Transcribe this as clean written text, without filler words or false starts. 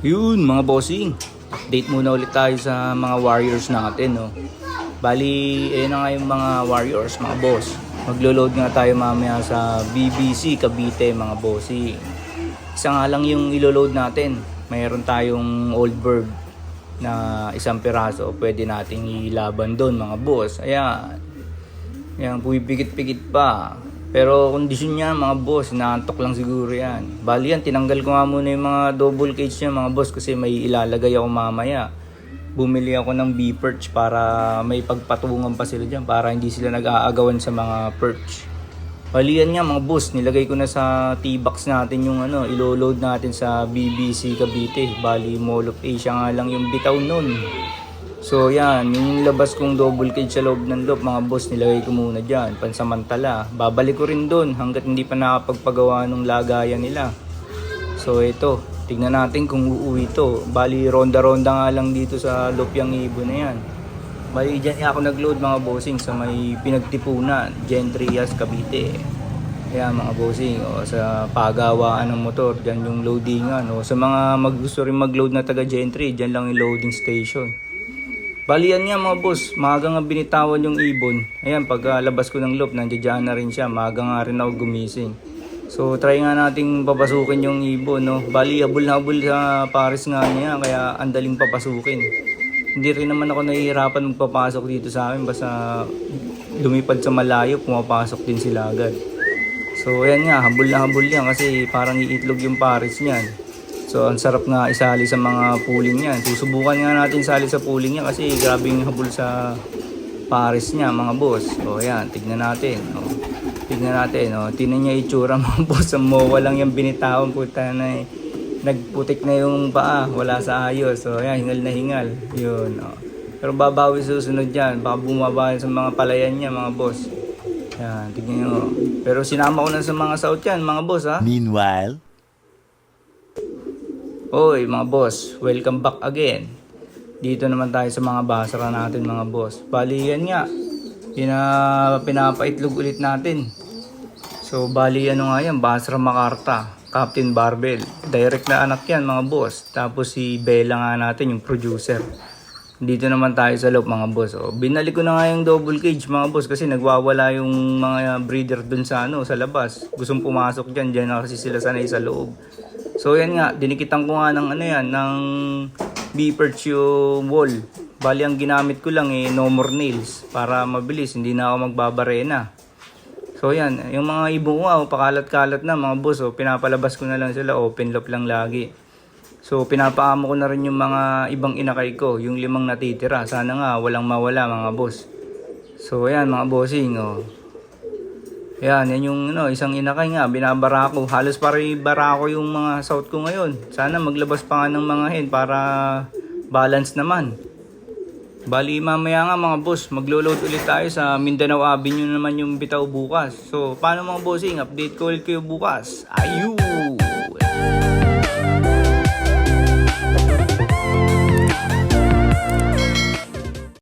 Yun mga bossing, update muna ulit tayo sa mga warriors natin, no. Bali, ayun na nga yung mga warriors, mga boss. Maglo-load nga tayo mamaya sa BBC Cavite, mga bossing. Isa nga lang yung ilo-load natin. Mayroon tayong old bird na isang piraso. Pwede nating ilaban doon, mga boss. Ayan. Ayan, pumipikit-pikit pa. Pero kondisyon niya mga boss, inaantok lang siguro yan. Bali yan, tinanggal ko nga muna yung mga double cage niya mga boss kasi may ilalagay ako mamaya. Bumili ako ng B-perch para may pagpatungan pa sila dyan para hindi sila nag-aagawan sa mga perch. Bali yan nga mga boss, nilagay ko na sa T-box natin yung ilo-load natin sa BBC Cavite. Bali Mall of Asia nga lang yung bitaw nun. So yan, yung labas kong double cage sa loob ng loop mga boss, nilagay ko muna dyan, pansamantala. Babalik ko rin dun hanggat hindi pa nakapagpagawa ng lagayan nila. So ito, tignan natin kung uuwi ito. Bali ronda-ronda nga lang dito sa loop yung ibon na yan. Bali dyan ako nag-load mga bossing sa may pinagtipunan, Gentrias Cavite. Ayan mga bossing, sa pagawaan ng motor, dyan yung loadingan. Sa mga gusto rin mag-load na taga Gentry, dyan lang yung loading station. Bali yan nga mga boss, maaga nga binitawan yung ibon. Ayan, pag labas ko ng loop, nandiyan na rin siya. Maaga nga rin ako gumising. So, try nga nating papasukin yung ibon, no? Bali, habol na habol sa pares nga niya, kaya andaling papasukin. Hindi rin naman ako nahihirapan magpapasok dito sa amin, basta lumipad sa malayo, pumapasok din sila agad. So, ayan nga, habol na habol yan kasi parang iitlog yung pares niyan. So, ang sarap nga isali sa mga pooling niya. Susubukan nga natin isali sa pooling niya kasi grabe yung habol sa pares niya, mga boss. O, ayan, tignan natin. Tignan natin. Tignan niya itsura, mga boss. Ang mowa lang yung binitawan. Puta na nagputik na yung paa. Wala sa ayos. So, ayan, hingal na hingal. Yun. Pero babawi susunod yan. Baka bumaba sa mga palayan niya, mga boss. Ayan, tignan nyo. Pero sinama ko na sa mga south yan, mga boss, ha? Meanwhile, Hoy mga boss, welcome back again. Dito naman tayo sa mga basra natin mga boss. Bali yan nga, pinapaitlog ulit natin. So bali ano nga yan, Basra Makarta, Captain Barbell. Direct na anak yan mga boss. Tapos si Bella nga natin, yung producer. Dito naman tayo sa loob mga boss. Binalik ko na nga yung double cage mga boss kasi nagwawala yung mga breeder dun sa sa labas. Gustong pumasok dyan na kasi sila sanay sa loob. So yan nga, dinikitan ko nga ng ng B-perch yung wall. Bali ang ginamit ko lang no more nails para mabilis, hindi na ako magbabarena. So yan, yung mga ibon ko pakalat-kalat na mga boss, pinapalabas ko na lang sila, open loop lang lagi. So pinapaamo ko na rin yung mga ibang inakay ko, yung 5 natitira. Sana nga walang mawala mga boss. So yan mga bossing, yan yung isang inakay nga, binabara ko. Halos pare bara ko yung mga south ko ngayon. Sana maglabas pa nga ng mga hen para balance naman. Bali mamaya nga mga boss, maglo-load ulit tayo sa Mindanao Avenue naman yung bitaw bukas. So paano mga bossing, update ko ulit kayo bukas. Ayun!